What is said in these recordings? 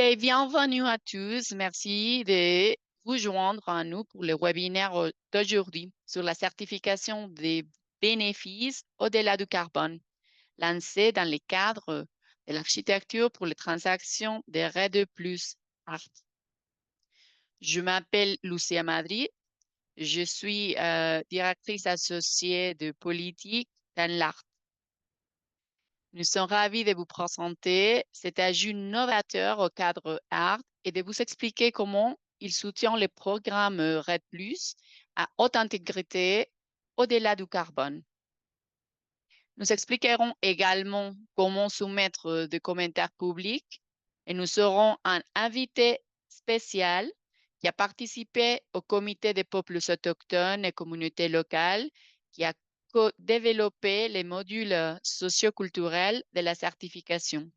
Et bienvenue à tous. Merci de vous joindre à nous pour le webinaire d'aujourd'hui sur la certification des bénéfices au-delà du carbone, lancé dans le cadre de l'architecture pour les transactions de RED+ ART. Je m'appelle Lucia Madrid. Je suis directrice associée de politique dans l'ART. Nous sommes ravis de vous présenter cet ajout novateur au cadre ART et de vous expliquer comment il soutient le programme RED+ à haute intégrité au-delà du carbone. Nous expliquerons également comment soumettre des commentaires publics et nous aurons un invité spécial qui a participé au comité des peuples autochtones et communautés locales qui a développé les modules socioculturels de la certification.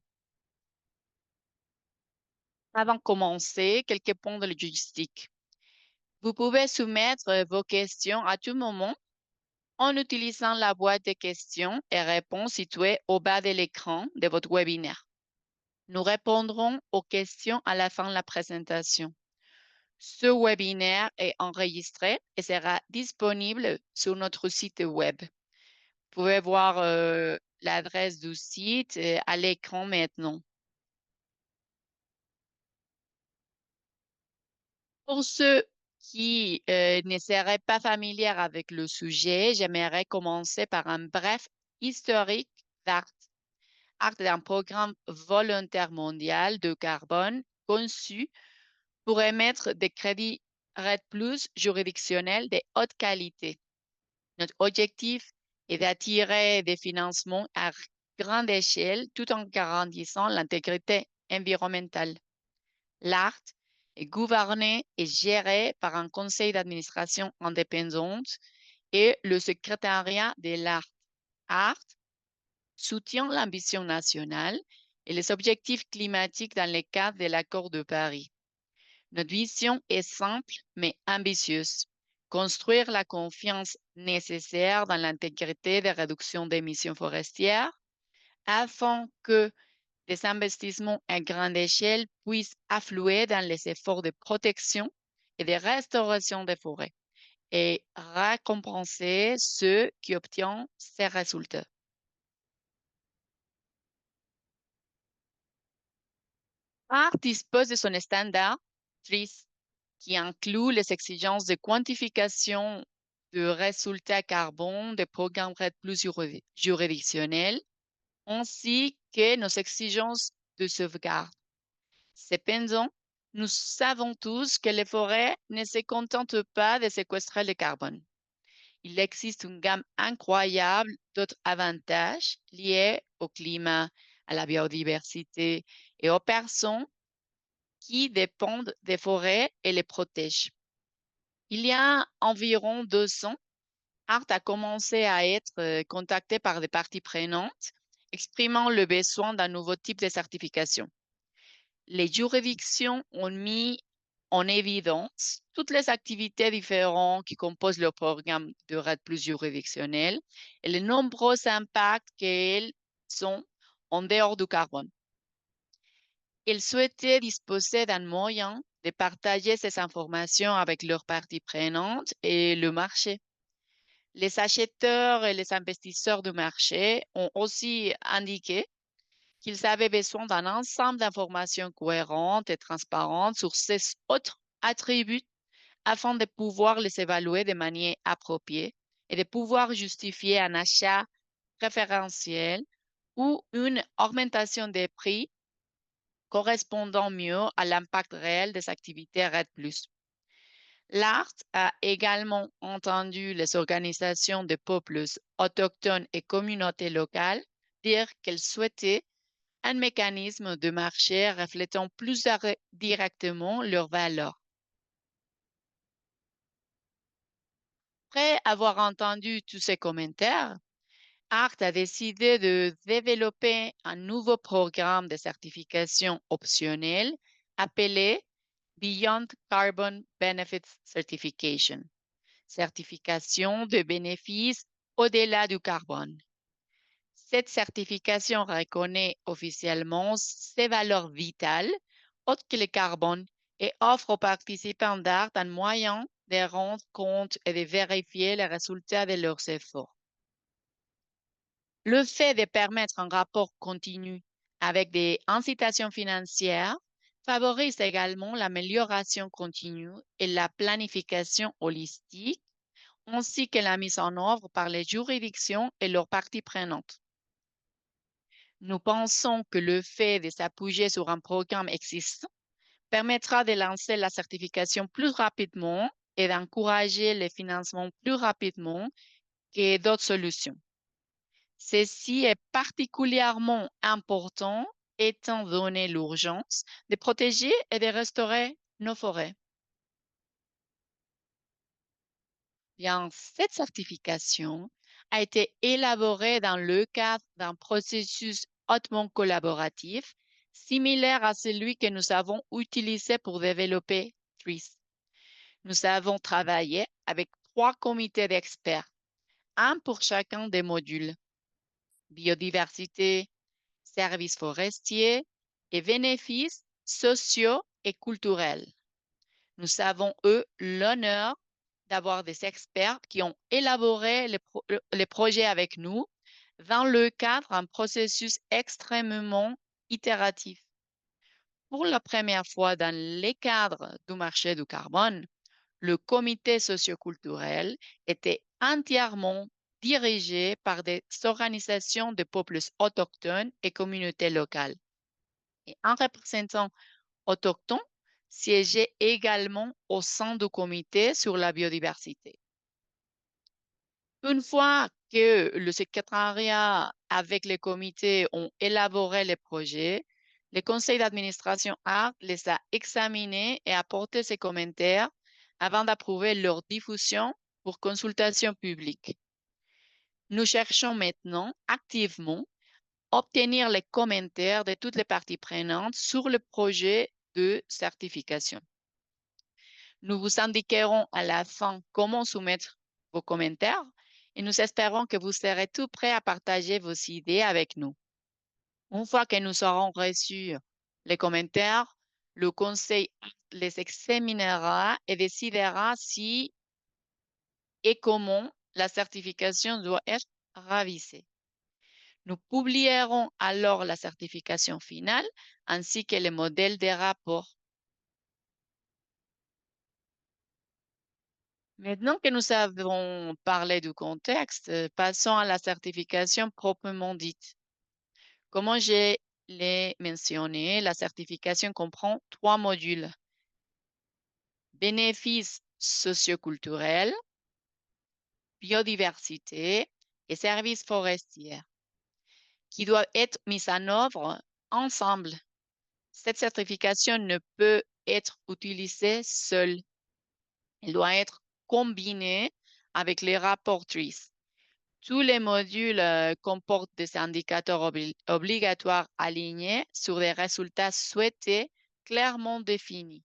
Avant de commencer, quelques points de logistique. Vous pouvez soumettre vos questions à tout moment en utilisant la boîte de questions et réponses située au bas de l'écran de votre webinaire. Nous répondrons aux questions à la fin de la présentation. Ce webinaire est enregistré et sera disponible sur notre site web. Vous pouvez voir l'adresse du site à l'écran maintenant. Pour ceux qui ne seraient pas familiers avec le sujet, j'aimerais commencer par un bref historique d'ART. ART est un programme volontaire mondial de carbone conçu pour émettre des crédits RED+ juridictionnels de haute qualité. Notre objectif est d'attirer des financements à grande échelle tout en garantissant l'intégrité environnementale. L'ART est gouverné et géré par un conseil d'administration indépendante et le secrétariat de l'ART. ART soutient l'ambition nationale et les objectifs climatiques dans le cadre de l'accord de Paris. Notre vision est simple mais ambitieuse. Construire la confiance nécessaire dans l'intégrité des réductions d'émissions forestières afin que des investissements à grande échelle puissent affluer dans les efforts de protection et de restauration des forêts et récompenser ceux qui obtiennent ces résultats. ART dispose de son standard TRIS qui inclut les exigences de quantification de résultats carbone des programmes RED+ juridictionnels ainsi que nos exigences de sauvegarde. Cependant, nous savons tous que les forêts ne se contentent pas de séquestrer le carbone. Il existe une gamme incroyable d'autres avantages liés au climat, à la biodiversité et aux personnes qui dépendent des forêts et les protègent. Il y a environ 2 ans, ART a commencé à être contacté par des parties prenantes exprimant le besoin d'un nouveau type de certification. Les juridictions ont mis en évidence toutes les activités différentes qui composent le programme de RED+ juridictionnel et les nombreux impacts qu'elles ont en dehors du carbone. Ils souhaitaient disposer d'un moyen de partager ces informations avec leurs parties prenantes et le marché. Les acheteurs et les investisseurs du marché ont aussi indiqué qu'ils avaient besoin d'un ensemble d'informations cohérentes et transparentes sur ces autres attributs afin de pouvoir les évaluer de manière appropriée et de pouvoir justifier un achat préférentiel ou une augmentation des prix correspondant mieux à l'impact réel des activités RED+. L'ART a également entendu les organisations de peuples autochtones et communautés locales dire qu'elles souhaitaient un mécanisme de marché reflétant plus directement leurs valeurs. Après avoir entendu tous ces commentaires, ART a décidé de développer un nouveau programme de certification optionnelle appelé Beyond Carbon Benefits Certification, certification de bénéfices au-delà du carbone. Cette certification reconnaît officiellement ces valeurs vitales haute que le carbone et offre aux participants d'art un moyen de rendre compte et de vérifier les résultats de leurs efforts. Le fait de permettre un rapport continu avec des incitations financières favorise également l'amélioration continue et la planification holistique, ainsi que la mise en œuvre par les juridictions et leurs parties prenantes. Nous pensons que le fait de s'appuyer sur un programme existant permettra de lancer la certification plus rapidement et d'encourager le financement plus rapidement que d'autres solutions. Ceci est particulièrement important étant donné l'urgence de protéger et de restaurer nos forêts. Bien, cette certification a été élaborée dans le cadre d'un processus hautement collaboratif, similaire à celui que nous avons utilisé pour développer TRIS. Nous avons travaillé avec 3 comités d'experts, un pour chacun des modules: biodiversité, services forestiers et bénéfices sociaux et culturels. Nous avons eu l'honneur d'avoir des experts qui ont élaboré les projets avec nous dans le cadre d'un processus extrêmement itératif. Pour la première fois dans les cadres du marché du carbone, le comité socioculturel était entièrement dirigé par des organisations de peuples autochtones et communautés locales. Et un représentant autochtone siégeait également au sein du comité sur la biodiversité. Une fois que le secrétariat avec les comités ont élaboré les projets, le conseil d'administration ART les a examinés et apporté ses commentaires avant d'approuver leur diffusion pour consultation publique. Nous cherchons maintenant activement à obtenir les commentaires de toutes les parties prenantes sur le projet de certification. Nous vous indiquerons à la fin comment soumettre vos commentaires et nous espérons que vous serez tout prêts à partager vos idées avec nous. Une fois que nous aurons reçu les commentaires, le conseil les examinera et décidera si et comment la certification doit être révisée. Nous publierons alors la certification finale ainsi que les modèles des rapports. Maintenant que nous avons parlé du contexte, passons à la certification proprement dite. Comme je l'ai mentionné, la certification comprend 3 modules: bénéfices socioculturels, biodiversité et services forestiers, qui doivent être mis en œuvre ensemble. Cette certification ne peut être utilisée seule. Elle doit être combinée avec les rapports TRIS. Tous les modules comportent des indicateurs obligatoires alignés sur des résultats souhaités clairement définis.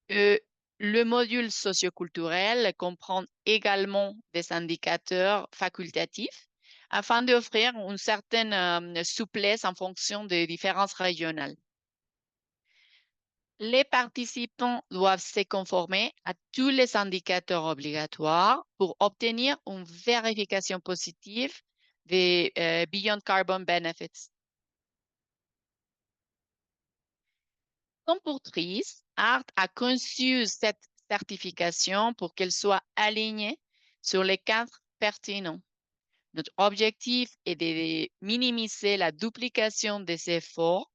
Le module socioculturel comprend également des indicateurs facultatifs afin d'offrir une certaine souplesse en fonction des différences régionales. Les participants doivent se conformer à tous les indicateurs obligatoires pour obtenir une vérification positive des Beyond Carbon Benefits. Comme pour TRIS, ART a conçu cette certification pour qu'elle soit alignée sur les cadres pertinents. Notre objectif est de minimiser la duplication des efforts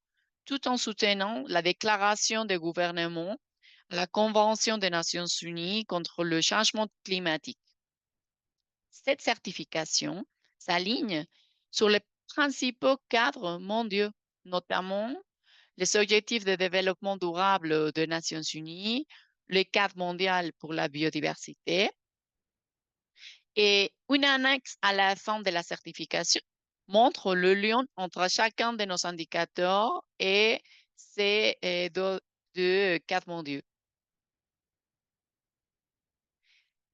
tout en soutenant la déclaration des gouvernements à la Convention des Nations Unies contre le changement climatique. Cette certification s'aligne sur les principaux cadres mondiaux, notamment les objectifs de développement durable des Nations Unies, le cadre mondial pour la biodiversité, et une annexe à la fin de la certification montre le lien entre chacun de nos indicateurs et ces deux cadres mondiaux.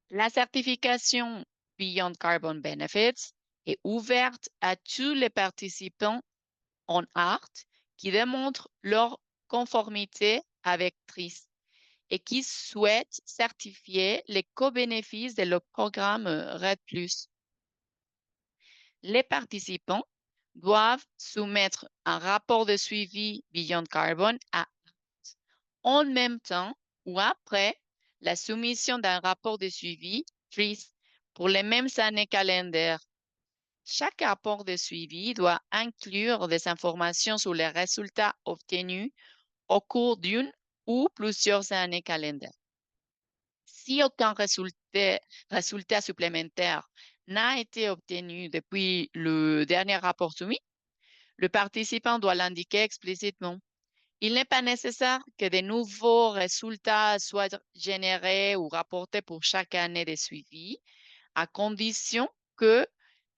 La certification Beyond Carbon Benefits est ouverte à tous les participants en ART qui démontrent leur conformité avec TRIS et qui souhaitent certifier les co-bénéfices de le programme RED+. Les participants doivent soumettre un rapport de suivi Beyond Carbon en même temps ou après la soumission d'un rapport de suivi TRIS pour les mêmes années calendaires. Chaque rapport de suivi doit inclure des informations sur les résultats obtenus au cours d'une ou plusieurs années calendaires. Si aucun résultat supplémentaire n'a été obtenu depuis le dernier rapport soumis, le participant doit l'indiquer explicitement. Il n'est pas nécessaire que de nouveaux résultats soient générés ou rapportés pour chaque année de suivi, à condition que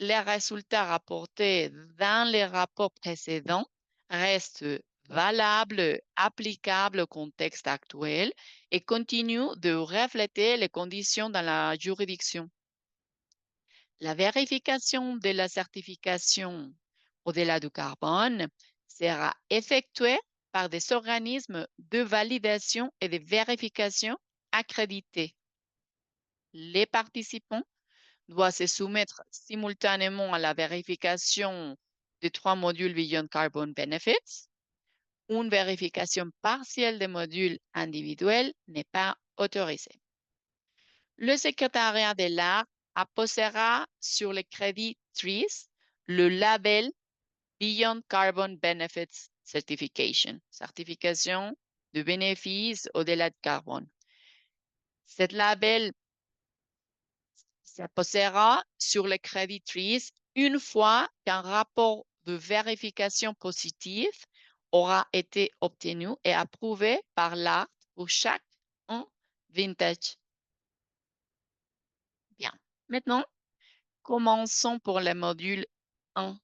les résultats rapportés dans les rapports précédents restent valables, applicables au contexte actuel et continuent de refléter les conditions dans la juridiction. La vérification de la certification au-delà du carbone sera effectuée par des organismes de validation et de vérification accrédités. Les participants doivent se soumettre simultanément à la vérification des 3 modules Beyond Carbon Benefits. Une vérification partielle des modules individuels n'est pas autorisée. Le secrétariat de l'art apposera sur le crédit TRIS le label Beyond Carbon Benefits Certification, certification de bénéfices au-delà de carbone. Cette label s'apposera sur le crédit TRIS une fois qu'un rapport de vérification positive aura été obtenu et approuvé par l'ART pour chaque vintage. Bien. Maintenant, commençons pour le module 1,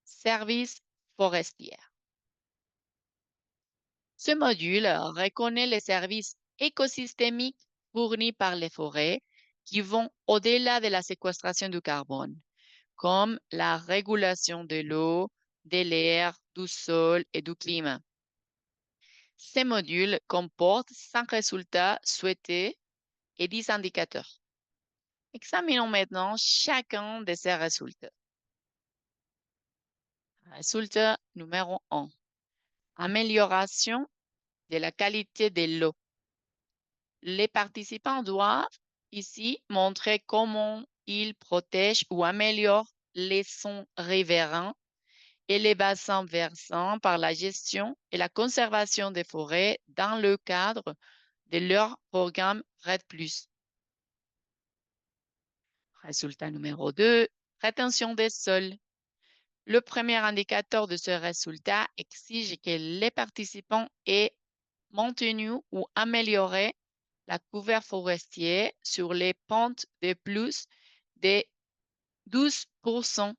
services forestiers. Ce module reconnaît les services écosystémiques fournis par les forêts qui vont au-delà de la séquestration du carbone, comme la régulation de l'eau, de l'air, du sol et du climat. Ces modules comportent 5 résultats souhaités et 10 indicateurs. Examinons maintenant chacun de ces résultats. Résultat numéro 1. Amélioration de la qualité de l'eau. Les participants doivent ici montrer comment ils protègent ou améliorent les sons riverains et les bassins versants par la gestion et la conservation des forêts dans le cadre de leur programme RED+. Résultat numéro 2, rétention des sols. Le premier indicateur de ce résultat exige que les participants aient maintenu ou amélioré la couvert forestier sur les pentes de plus de 12%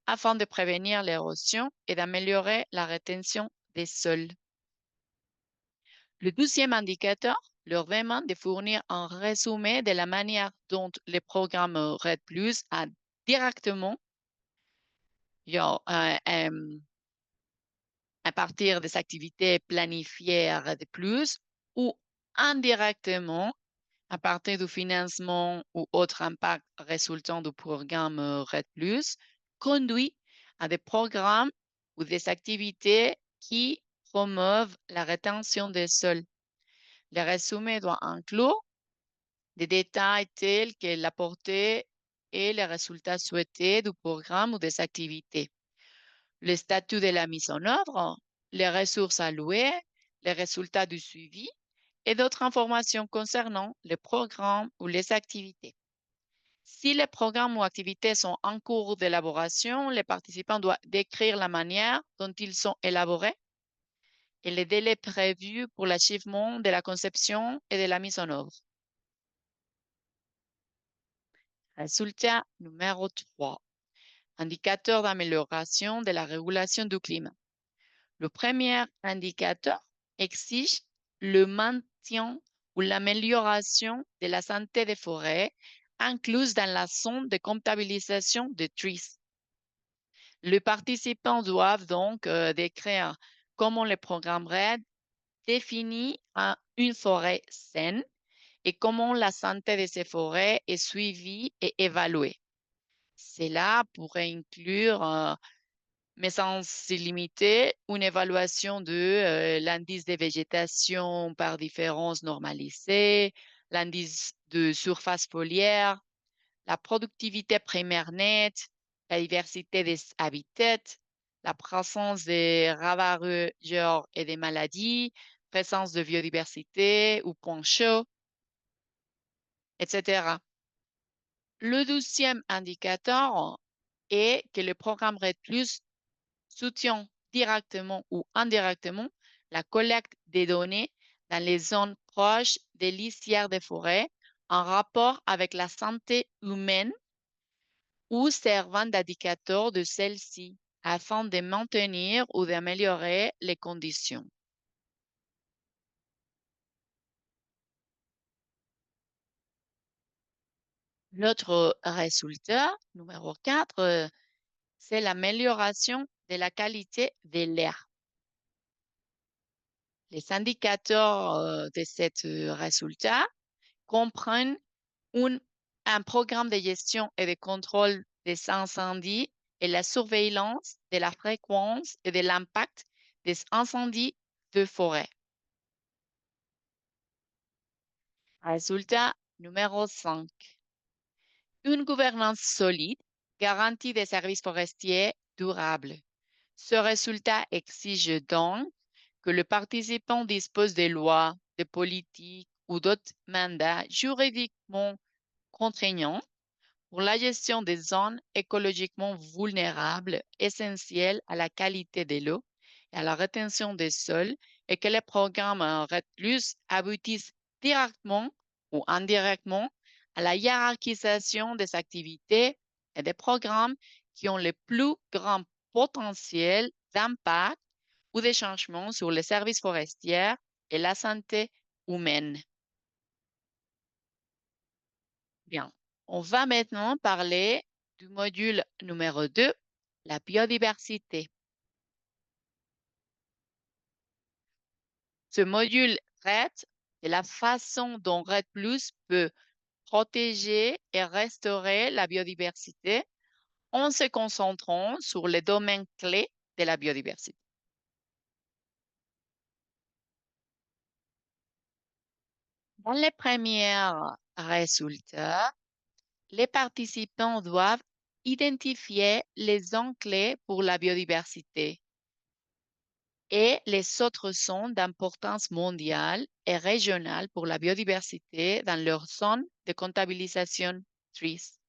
afin de prévenir l'érosion et d'améliorer la rétention des sols. Le deuxième indicateur leur demande de fournir un résumé de la manière dont le programme RED+ a directement, à partir des activités planifiées à RED+, ou indirectement, à partir du financement ou autre impact résultant du programme RED+, conduit à des programmes ou des activités qui promeuvent la rétention des sols. Le résumé doit inclure des détails tels que la portée et les résultats souhaités du programme ou des activités, le statut de la mise en œuvre, les ressources allouées, les résultats du suivi et d'autres informations concernant le programme ou les activités. Si les programmes ou activités sont en cours d'élaboration, les participants doivent décrire la manière dont ils sont élaborés et les délais prévus pour l'achèvement de la conception et de la mise en œuvre. Résultat numéro 3. Indicateur d'amélioration de la régulation du climat. Le premier indicateur exige le maintien ou l'amélioration de la santé des forêts incluse dans la zone de comptabilisation de TRIS. Les participants doivent donc décrire comment le programme RED définit une forêt saine et comment la santé de ces forêts est suivie et évaluée. Cela pourrait inclure, mais sans limiter, une évaluation de l'indice de végétation par différence normalisée, l'indice de surface foliaire, la productivité primaire nette, la diversité des habitats, la présence des ravageurs et des maladies, présence de biodiversité ou points chauds, etc. Le 12e indicateur est que le programme RED Plus soutient directement ou indirectement la collecte des données dans les zones proches des lisières des forêts en rapport avec la santé humaine ou servant d'indicateur de celle-ci afin de maintenir ou d'améliorer les conditions. L'autre résultat, numéro 4, c'est l'amélioration de la qualité de l'air. Les indicateurs de ce résultat comprennent un, un programme de gestion et de contrôle des incendies et la surveillance de la fréquence et de l'impact des incendies de forêt. Résultat numéro 5. Une gouvernance solide garantit des services forestiers durables. Ce résultat exige donc que le participant dispose de lois, de politiques ou d'autres mandats juridiquement contraignants pour la gestion des zones écologiquement vulnérables essentielles à la qualité de l'eau et à la rétention des sols et que les programmes RED Plus aboutissent directement ou indirectement à la hiérarchisation des activités et des programmes qui ont le plus grand potentiel d'impact ou de changement sur les services forestiers et la santé humaine. Bien, on va maintenant parler du module numéro 2, la biodiversité. Ce module traite de la façon dont RED Plus peut protéger et restaurer la biodiversité en se concentrant sur les domaines clés de la biodiversité. Dans les premiers résultats, les participants doivent identifier les zones clés pour la biodiversité et les autres zones d'importance mondiale et régionale pour la biodiversité dans leur zone de comptabilisation TRIS.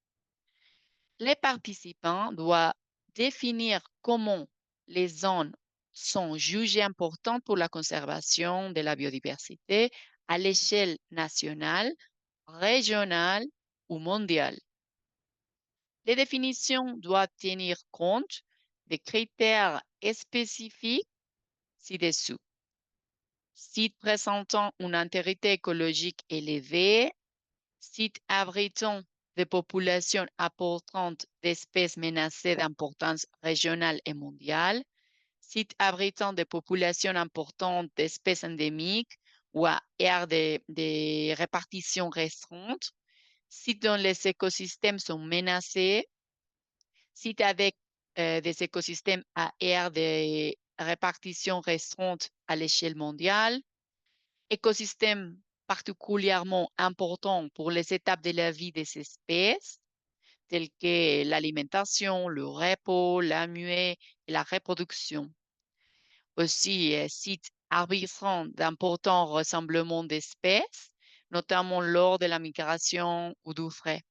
Les participants doivent définir comment les zones sont jugées importantes pour la conservation de la biodiversité à l'échelle nationale, régionale ou mondiale. Les définitions doivent tenir compte des critères spécifiques ci-dessous. Site présentant une intégrité écologique élevée, site abritant des populations importantes d'espèces menacées d'importance régionale et mondiale, site abritant des populations importantes d'espèces endémiques ou à aire de répartition restreinte, sites dont les écosystèmes sont menacés, sites avec des écosystèmes à aire de répartition restreinte à l'échelle mondiale, écosystèmes particulièrement importants pour les étapes de la vie des espèces, telles que l'alimentation, le repos, la muée et la reproduction. Aussi, sites arbitrants d'importants rassemblements d'espèces, notamment lors de la migration ou du frais.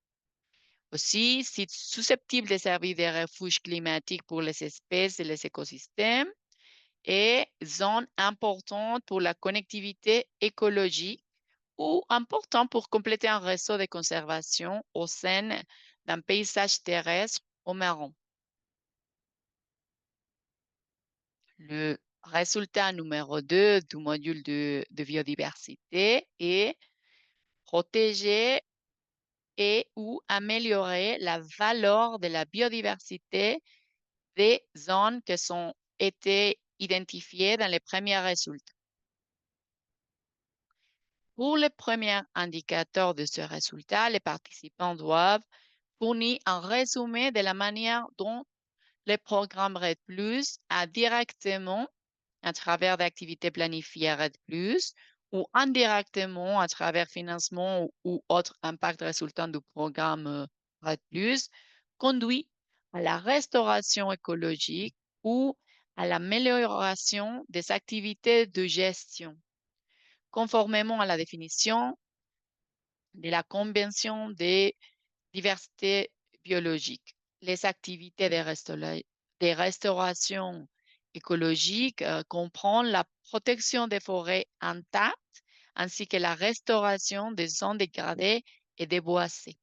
Aussi, sites susceptibles de servir de refuge climatique pour les espèces et les écosystèmes, et zones importantes pour la connectivité écologique ou importantes pour compléter un réseau de conservation au sein d'un paysage terrestre ou marin. Le résultat numéro 2 du module de biodiversité est protéger et ou améliorer la valeur de la biodiversité des zones qui ont été identifiées dans les premiers résultats. Pour le premier indicateur de ce résultat, les participants doivent fournir un résumé de la manière dont le programme RED Plus a directement, à travers d'activités planifiées RED Plus, ou indirectement à travers financement ou autre impact résultant du programme RED Plus, conduit à la restauration écologique ou à l'amélioration des activités de gestion, conformément à la définition de la Convention des diversités biologiques. Les activités de restauration écologique comprennent la protection des forêts intactes ainsi que la restauration des zones dégradées et déboisées.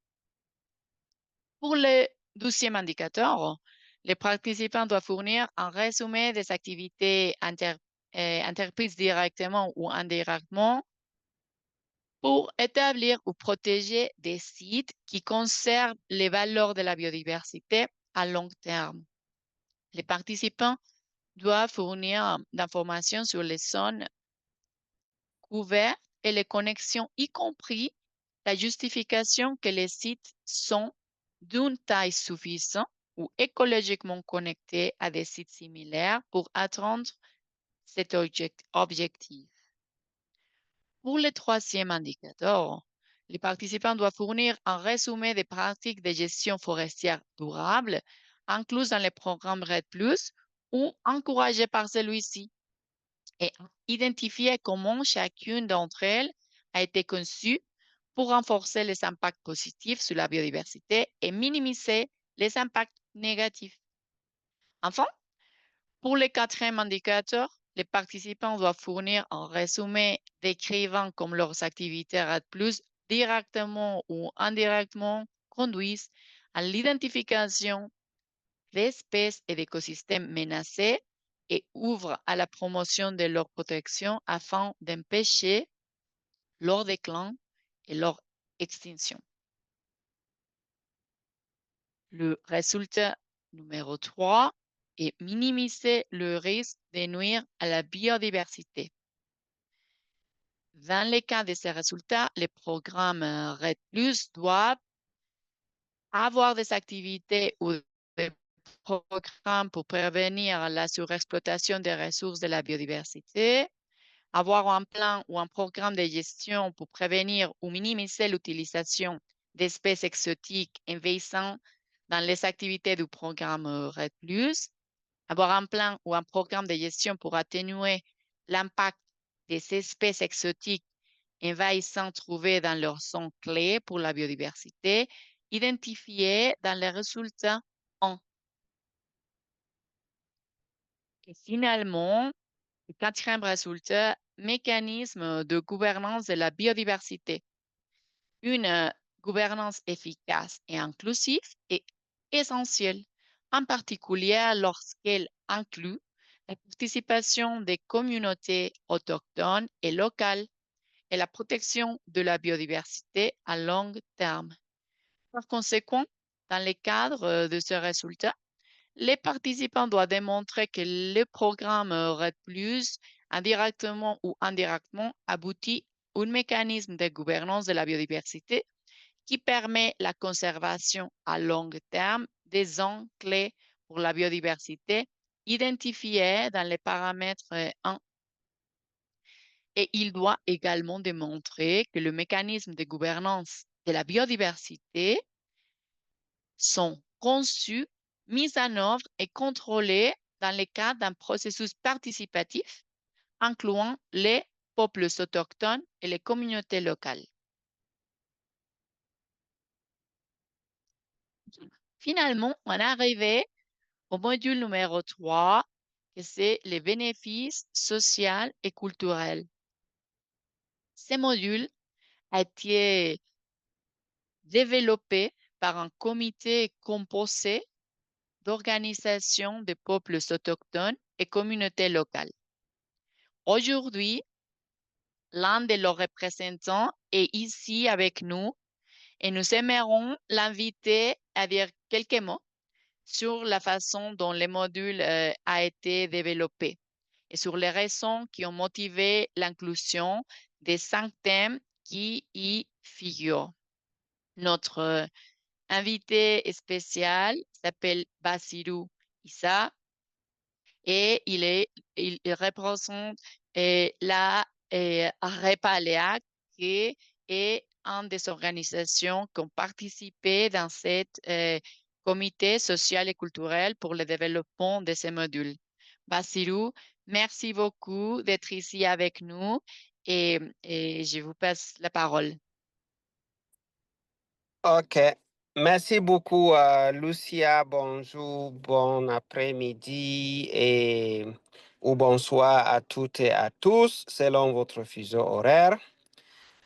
Pour le 12e indicateur, les participants doivent fournir un résumé des activités entreprises directement ou indirectement pour établir ou protéger des sites qui conservent les valeurs de la biodiversité à long terme. Les participants doivent fournir d'informations sur les zones couvertes et les connexions, y compris la justification que les sites sont d'une taille suffisante ou écologiquement connectés à des sites similaires pour atteindre cet objectif. Pour le 3e indicateur, les participants doivent fournir un résumé des pratiques de gestion forestière durable incluses dans le programme RED+, ou encouragées par celui-ci, et identifier comment chacune d'entre elles a été conçue pour renforcer les impacts positifs sur la biodiversité et minimiser les impacts négatifs. Enfin, pour le 4e indicateur, les participants doivent fournir un résumé décrivant comment leurs activités RAD+, directement ou indirectement, conduisent à l'identification d'espèces et d'écosystèmes menacés et ouvrent à la promotion de leur protection afin d'empêcher leur déclin et leur extinction. Le résultat numéro 3 est minimiser le risque de nuire à la biodiversité. Dans le cas de ces résultats, les programmes RED+ doivent avoir des activités ou des programmes pour prévenir la surexploitation des ressources de la biodiversité, avoir un plan ou un programme de gestion pour prévenir ou minimiser l'utilisation d'espèces exotiques envahissantes dans les activités du programme RED+, avoir un plan ou un programme de gestion pour atténuer l'impact des espèces exotiques envahissantes trouvées dans leurs zones clés pour la biodiversité, identifiées dans les résultats 1. Et finalement, le 4e résultat, mécanisme de gouvernance de la biodiversité. Une gouvernance efficace et inclusive est essentielle, en particulier lorsqu'elle inclut la participation des communautés autochtones et locales et la protection de la biodiversité à long terme. Par conséquent, dans le cadre de ce résultat, les participants doivent démontrer que le programme RED+, indirectement ou indirectement, aboutit à un mécanisme de gouvernance de la biodiversité qui permet la conservation à long terme des zones clés pour la biodiversité identifiées dans les paramètres 1. Et il doit également démontrer que le mécanisme de gouvernance de la biodiversité sont conçus, mis en œuvre et contrôlés dans le cadre d'un processus participatif incluant les peuples autochtones et les communautés locales. Finalement, on est arrivé au module numéro 3, que c'est les bénéfices sociaux et culturels. Ce module a été développé par un comité composé d'organisations de peuples autochtones et communautés locales. Aujourd'hui, l'un de leurs représentants est ici avec nous et nous aimerons l'inviter à dire quelques mots sur la façon dont le module a été développé et sur les raisons qui ont motivé l'inclusion des 5 thèmes qui y figurent. Notre invité spécial s'appelle Bassirou Issa et il représente la Repalea, qui est une des organisations qui ont participé dans cette comité social et culturel pour le développement de ces modules. Bassirou, merci beaucoup d'être ici avec nous et je vous passe la parole. Ok. Merci beaucoup, Lucia. Bonjour, bon après-midi et ou bonsoir à toutes et à tous, selon votre fuseau horaire.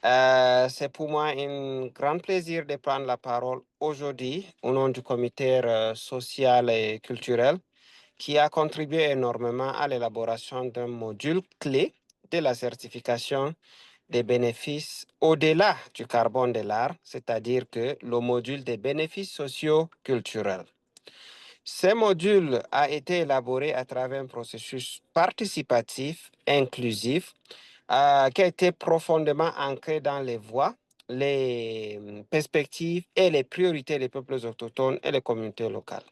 C'est pour moi un grand plaisir de prendre la parole aujourd'hui au nom du comité social et culturel qui a contribué énormément à l'élaboration d'un module clé de la certification des bénéfices au-delà du carbone de l'art, c'est-à-dire que le module des bénéfices sociaux culturels. Ce module a été élaboré à travers un processus participatif, inclusif, qui a été profondément ancré dans les voies, les perspectives et les priorités des peuples autochtones et les communautés locales.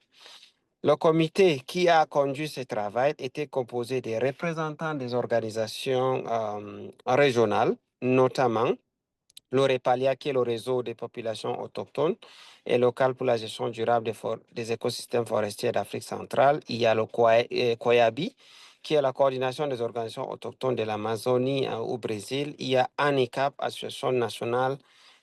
Le comité qui a conduit ce travail était composé des représentants des organisations régionales, notamment l'OREPALIA, qui est le réseau des populations autochtones et locales pour la gestion durable des écosystèmes forestiers d'Afrique centrale. Il y a le COYABI, qui est la coordination des organisations autochtones de l'Amazonie au Brésil. Il y a ANICAP, Association nationale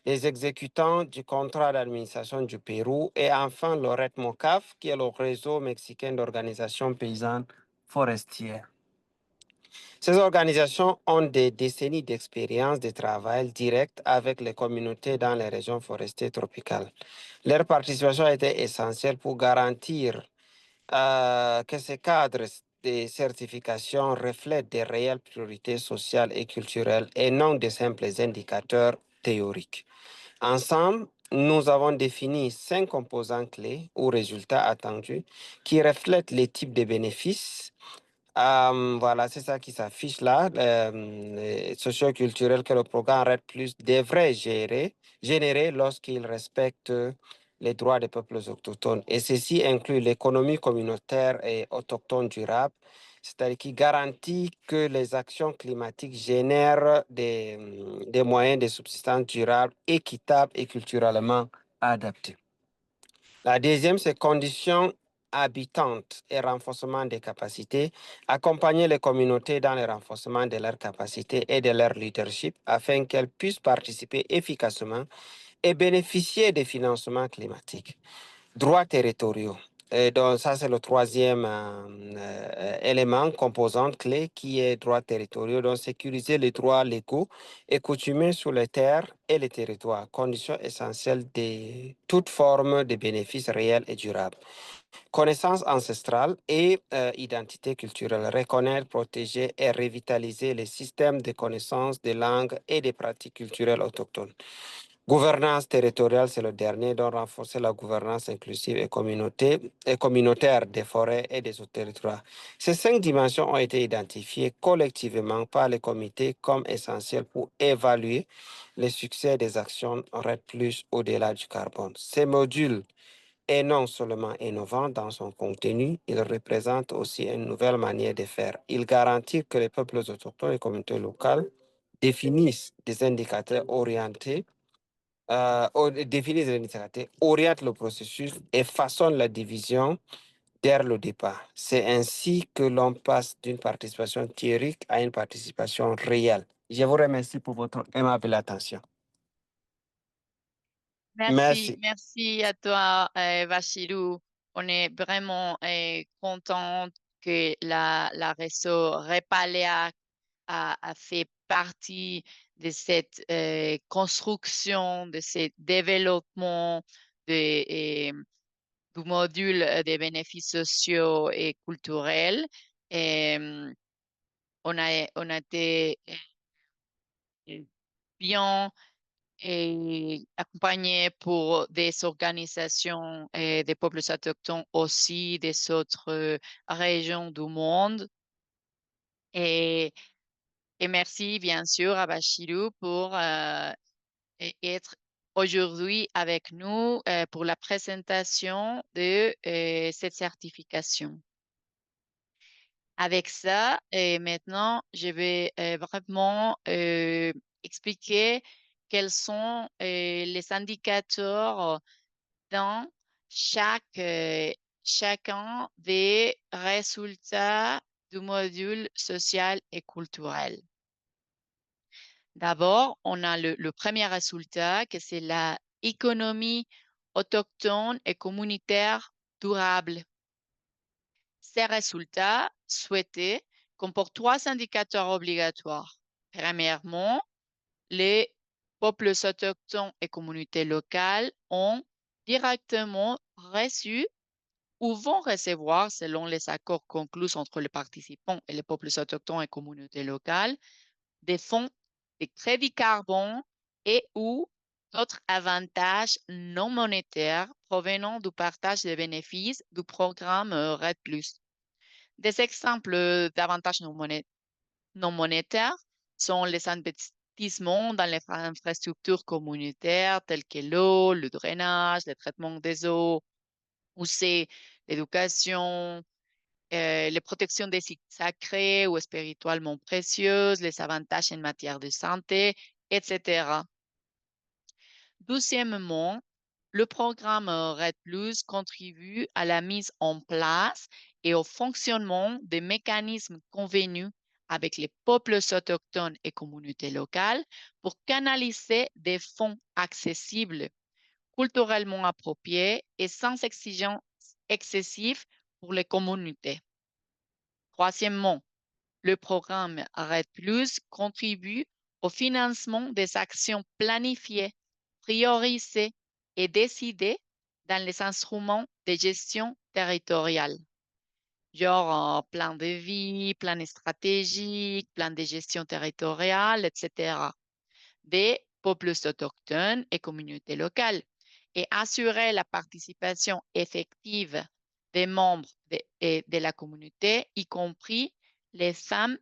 des exécutants du contrat d'administration du Pérou. Et enfin, le RETMOCAF, qui est le réseau mexicain d'organisations paysannes forestières. Ces organisations ont des décennies d'expérience de travail direct avec les communautés dans les régions forestières tropicales. Leur participation a été essentielle pour garantir que ces cadres de certification reflètent des réelles priorités sociales et culturelles et non de simples indicateurs théoriques. Ensemble, nous avons défini 5 composants clés ou résultats attendus qui reflètent les types de bénéfices. Voilà, c'est ça qui s'affiche là. Socioculturel que le programme RED Plus devrait générer lorsqu'il respecte les droits des peuples autochtones. Et ceci inclut l'économie communautaire et autochtone durable, c'est-à-dire qui garantit que les actions climatiques génèrent des moyens de subsistance durable, équitables et culturellement adaptés. La deuxième, c'est conditions habitantes et renforcement des capacités. Accompagner les communautés dans le renforcement de leurs capacités et de leur leadership afin qu'elles puissent participer efficacement et bénéficier des financements climatiques. Droits territoriaux. Et donc, ça, c'est le troisième élément, composante clé, qui est droits territoriaux. Donc, sécuriser les droits légaux et coutumiers sur les terres et les territoires, condition essentielle de toute forme de bénéfices réels et durables. Connaissance ancestrale et identité culturelle. Reconnaître, protéger et revitaliser les systèmes de connaissances, des langues et des pratiques culturelles autochtones. Gouvernance territoriale, c'est le dernier, donc renforcer la gouvernance inclusive et communautaire des forêts et des autres territoires. Ces 5 dimensions ont été identifiées collectivement par les comités comme essentielles pour évaluer les succès des actions RED Plus au-delà du carbone. Ces modules est non seulement innovant dans son contenu, il représente aussi une nouvelle manière de faire. Il garantit que les peuples autochtones et les communautés locales définissent des indicateurs orientés définissent les indicateurs, orientent le processus et façonnent la division dès le départ. C'est ainsi que l'on passe d'une participation théorique à une participation réelle. Je vous remercie pour votre aimable attention. Merci, Merci. merci à toi, Vachilou. On est vraiment content que la réseau Repalea a fait partie de cette construction, de ce développement de, du module des bénéfices sociaux et culturels. Et, on a été bien accompagné pour des organisations des peuples autochtones aussi des autres régions du monde. Et Et merci bien sûr à Bachirou pour être aujourd'hui avec nous pour la présentation de cette certification. Avec ça, et maintenant, je vais vraiment expliquer quels sont les indicateurs dans chacun des résultats du module social et culturel. D'abord, on a le premier résultat, que c'est la économie autochtone et communautaire durable. Ces résultats souhaités comportent trois indicateurs obligatoires. Premièrement, les peuples autochtones et communautés locales ont directement reçu ou vont recevoir, selon les accords conclus entre les participants et les peuples autochtones et communautés locales, des fonds, des crédits carbone et ou d'autres avantages non monétaires provenant du partage des bénéfices du programme RED+. Des exemples d'avantages non monétaires sont les investissements dans les infrastructures communautaires telles que l'eau, le drainage, le traitement des eaux, ou c'est l'éducation, les protections des sites sacrés ou spirituellement précieuses, les avantages en matière de santé, etc. Deuxièmement, le programme RED Plus contribue à la mise en place et au fonctionnement des mécanismes convenus avec les peuples autochtones et communautés locales pour canaliser des fonds accessibles, culturellement appropriés et sans exigences excessives pour les communautés. Troisièmement, le programme RED Plus contribue au financement des actions planifiées, priorisées et décidées dans les instruments de gestion territoriale, genre plan de vie, plan stratégique, plan de gestion territoriale, etc., des peuples autochtones et communautés locales, et assurer la participation effective des membres de la communauté, y compris les femmes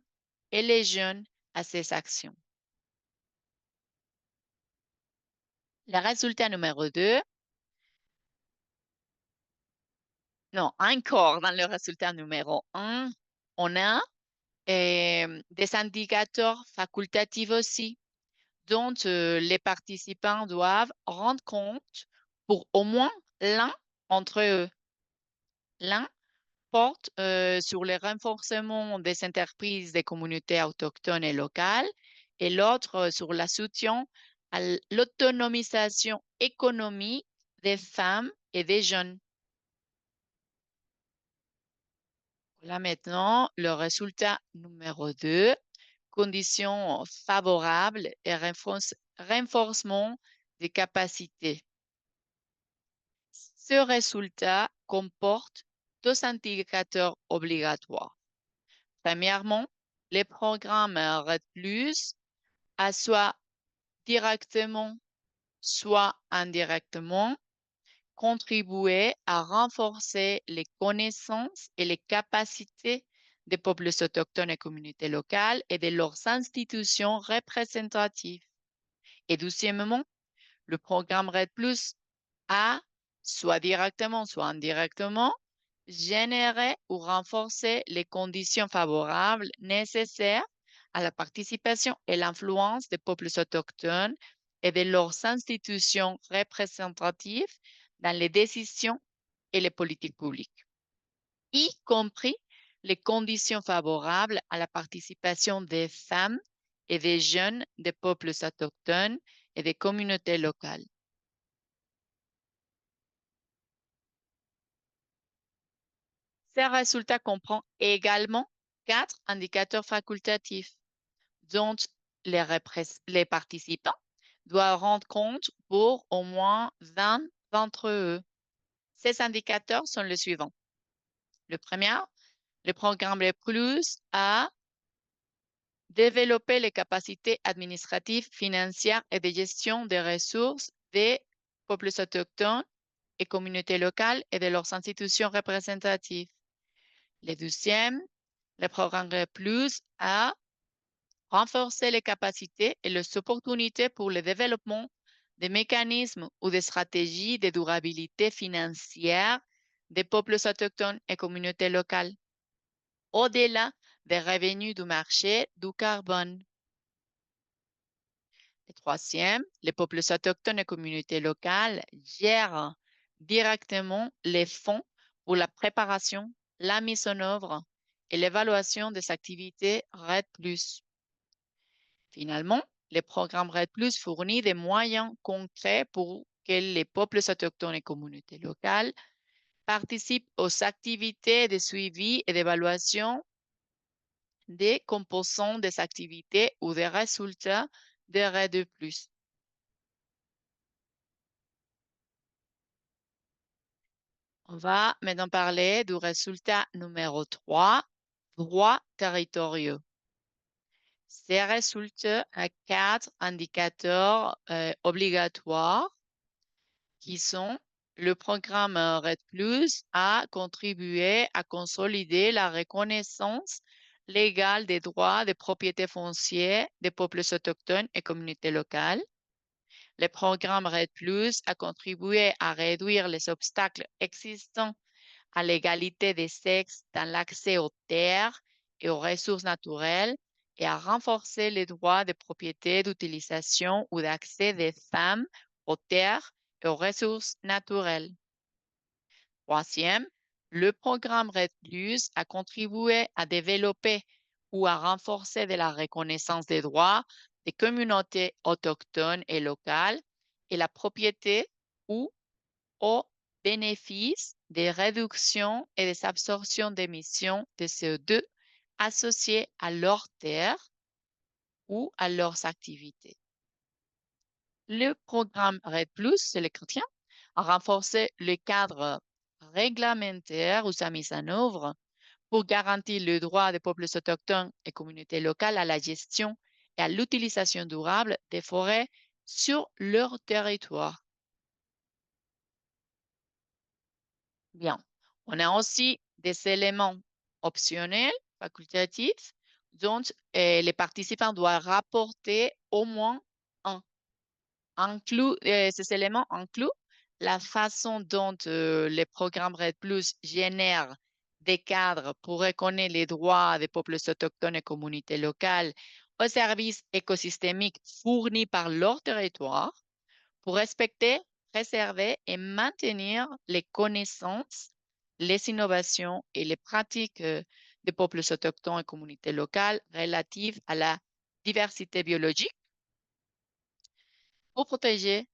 et les jeunes, à ces actions. Le résultat numéro 2, non, encore dans le résultat numéro 1, on a des indicateurs facultatifs aussi, dont les participants doivent rendre compte pour au moins l'un entre eux. L'un porte sur le renforcement des entreprises des communautés autochtones et locales et l'autre sur la soutien à l'autonomisation économique des femmes et des jeunes. Voilà maintenant le résultat numéro 2, conditions favorables et renforcement des capacités. Ce résultat comporte deux indicateurs obligatoires. Premièrement, les programmes RED+, à soit directement, soit indirectement, contribué à renforcer les connaissances et les capacités des peuples autochtones et communautés locales et de leurs institutions représentatives. Et deuxièmement, le programme RED+, a, soit directement, soit indirectement, généré ou renforcé les conditions favorables nécessaires à la participation et l'influence des peuples autochtones et de leurs institutions représentatives dans les décisions et les politiques publiques, y compris les conditions favorables à la participation des femmes et des jeunes des peuples autochtones et des communautés locales. Ces résultats comprennent également quatre indicateurs facultatifs dont les participants doivent rendre compte pour au moins 20 d'entre eux. Ces indicateurs sont les suivants. Le premier, le programme le plus a développé les capacités administratives, financières et de gestion des ressources des peuples autochtones et communautés locales et de leurs institutions représentatives. Le deuxième, le programme Plus a renforcer les capacités et les opportunités pour le développement des mécanismes ou des stratégies de durabilité financière des peuples autochtones et communautés locales, au-delà des revenus du marché du carbone. Et troisième, les peuples autochtones et communautés locales gèrent directement les fonds pour la préparation, la mise en œuvre et l'évaluation des activités RED+. Finalement, le programme RED+ fournit des moyens concrets pour que les peuples autochtones et communautés locales participent aux activités de suivi et d'évaluation des composants des activités ou des résultats de RED+. On va maintenant parler du résultat numéro 3, droits territoriaux. Ces résultats à 4 indicateurs obligatoires qui sont le programme RED+ a contribué à consolider la reconnaissance légale des droits de propriété foncière des peuples autochtones et communautés locales. Le programme RED+ a contribué à réduire les obstacles existants à l'égalité des sexes dans l'accès aux terres et aux ressources naturelles et à renforcer les droits de propriété, d'utilisation ou d'accès des femmes aux terres et aux ressources naturelles. Troisième, le programme RED+ a contribué à développer ou à renforcer de la reconnaissance des droits des communautés autochtones et locales et la propriété ou au bénéfice des réductions et des absorptions d'émissions de CO2 associées à leurs terres ou à leurs activités. Le programme RED+, c'est le chrétien, a renforcé le cadre réglementaire ou sa mise en œuvre pour garantir le droit des peuples autochtones et communautés locales à la gestion et à l'utilisation durable des forêts sur leur territoire. Bien. On a aussi des éléments optionnels, facultatifs, dont les participants doivent rapporter au moins un. Ces éléments incluent la façon dont les programmes RED+ génèrent des cadres pour reconnaître les droits des peuples autochtones et communautés locales aux services écosystémiques fournis par leur territoire pour respecter, préserver et maintenir les connaissances, les innovations et les pratiques des peuples autochtones et communautés locales relatives à la diversité biologique pour protéger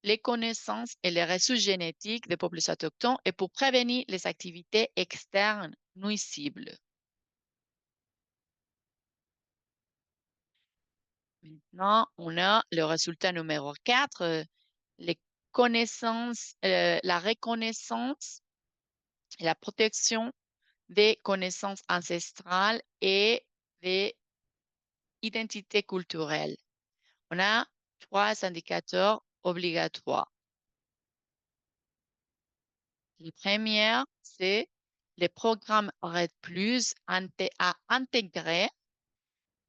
les connaissances et les ressources génétiques des peuples autochtones et pour prévenir les activités externes nuisibles. Maintenant, on a le résultat numéro 4, les connaissances, la reconnaissance et la protection des connaissances ancestrales et des identités culturelles. On a 3 indicateurs obligatoires. La première, c'est le programme RED+ a intégré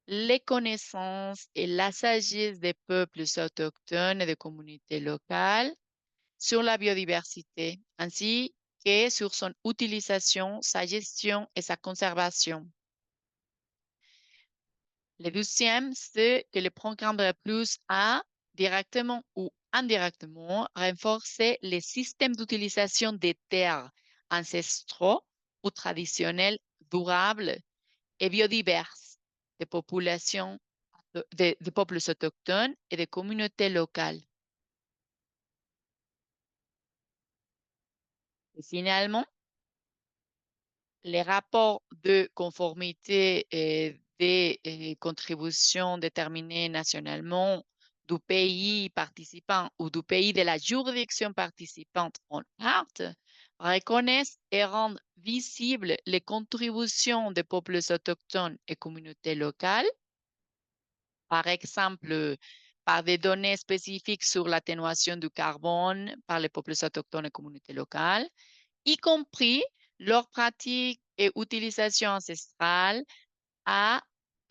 les connaissances et la sagesse des peuples autochtones et des communautés locales sur la biodiversité, ainsi que sur son utilisation, sa gestion et sa conservation. Le deuxième, c'est que le programme RED+ a directement ou indirectement renforcé les systèmes d'utilisation des terres ancestraux ou traditionnels durables et biodiverses des populations, des peuples autochtones et des communautés locales. Et finalement, les rapports de conformité et des contributions déterminées nationalement du pays participant ou du pays de la juridiction participante en art reconnaissent et rendent visibles les contributions des peuples autochtones et communautés locales, par exemple par des données spécifiques sur l'atténuation du carbone par les peuples autochtones et communautés locales, y compris leurs pratiques et utilisations ancestrales à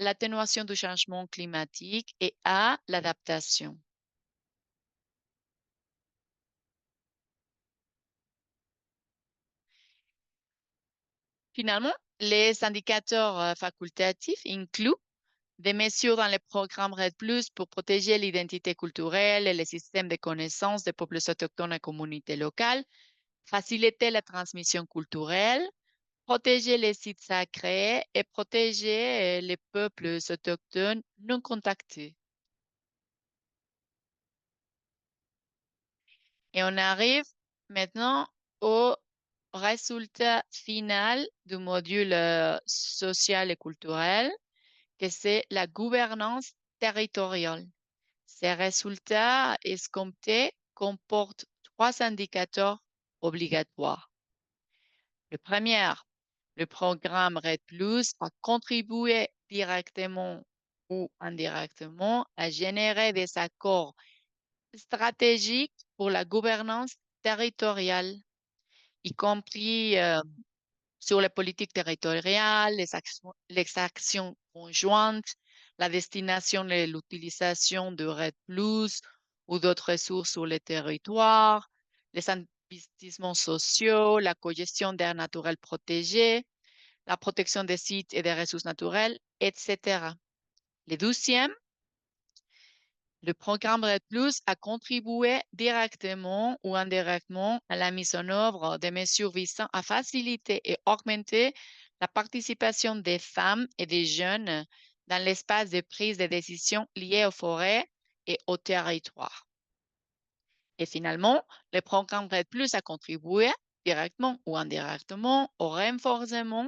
l'atténuation du changement climatique et A, l'adaptation. Finalement, les indicateurs facultatifs incluent des mesures dans les programmes RED+, pour protéger l'identité culturelle et les systèmes de connaissances des peuples autochtones et communautés locales, faciliter la transmission culturelle, protéger les sites sacrés et protéger les peuples autochtones non contactés. Et on arrive maintenant au résultat final du module social et culturel, que c'est la gouvernance territoriale. Ces résultats escomptés comportent trois indicateurs obligatoires. Le premier, le programme RED Plus a contribué directement ou indirectement à générer des accords stratégiques pour la gouvernance territoriale, y compris sur les politiques territoriales, les actions conjointes, la destination et l'utilisation de RED Plus ou d'autres ressources sur le territoire, les investissements sociaux, la cogestion d'aires naturelles protégées, la protection des sites et des ressources naturelles, etc. Le deuxième, le programme RED Plus a contribué directement ou indirectement à la mise en œuvre des mesures visant à faciliter et augmenter la participation des femmes et des jeunes dans l'espace de prise de décision liées aux forêts et aux territoires. Et finalement, le programme RED Plus a contribué directement ou indirectement au renforcement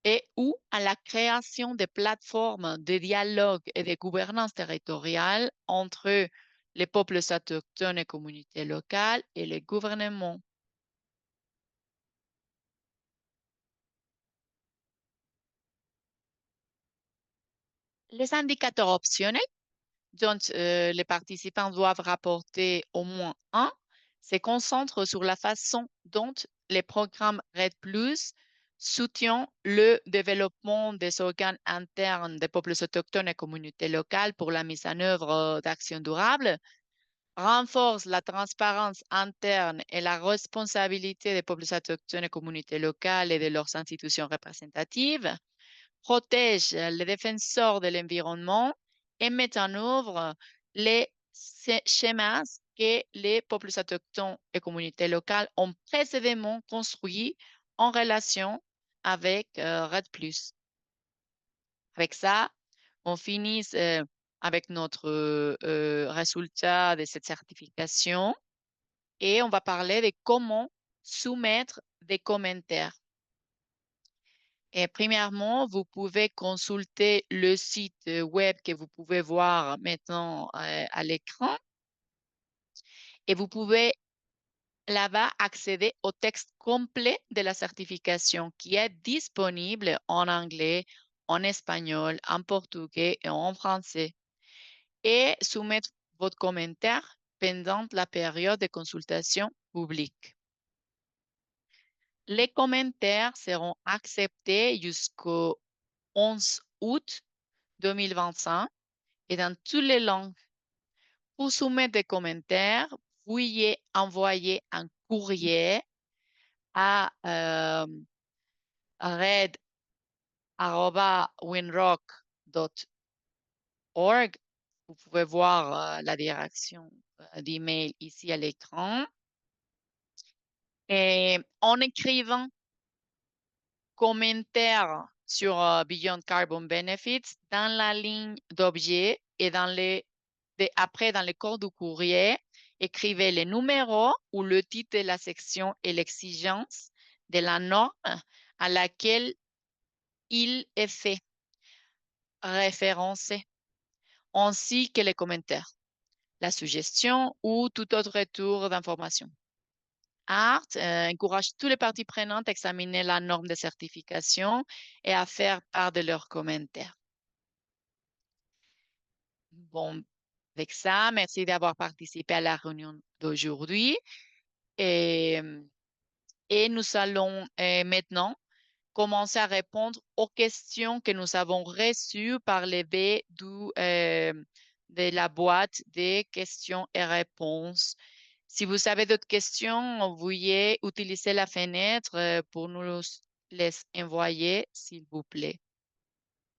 et ou à la création de plateformes de dialogue et de gouvernance territoriale entre les peuples autochtones et communautés locales et les gouvernements. Les indicateurs optionnels dont les participants doivent rapporter au moins un se concentrent sur la façon dont les programmes RED Plus soutiennent le développement des organes internes des peuples autochtones et communautés locales pour la mise en œuvre d'actions durables, renforcent la transparence interne et la responsabilité des peuples autochtones et communautés locales et de leurs institutions représentatives, protège les défenseurs de l'environnement et met en œuvre les schémas que les peuples autochtones et communautés locales ont précédemment construits en relation avec RED+. Avec ça, on finit avec notre résultat de cette certification et on va parler de comment soumettre des commentaires. Et premièrement, vous pouvez consulter le site web que vous pouvez voir maintenant à l'écran et vous pouvez là-bas accéder au texte complet de la certification qui est disponible en anglais, en espagnol, en portugais et en français et soumettre votre commentaire pendant la période de consultation publique. Les commentaires seront acceptés jusqu'au 11 août 2025 et dans toutes les langues. Pour soumettre des commentaires, veuillez envoyer un courrier à red@winrock.org. Vous pouvez voir la direction d'email ici à l'écran. Et en écrivant commentaire sur Beyond Carbon Benefits dans la ligne d'objet et après, dans le corps du courrier, écrivez le numéro ou le titre de la section et l'exigence de la norme à laquelle il est fait référencer, ainsi que les commentaires, la suggestion ou tout autre retour d'information. ART encourage toutes les parties prenantes à examiner la norme de certification et à faire part de leurs commentaires. Bon, avec ça, merci d'avoir participé à la réunion d'aujourd'hui et nous allons maintenant commencer à répondre aux questions que nous avons reçues par le biais de la boîte des questions et réponses. Si vous avez d'autres questions, veuillez utiliser la fenêtre pour nous les envoyer, s'il vous plaît.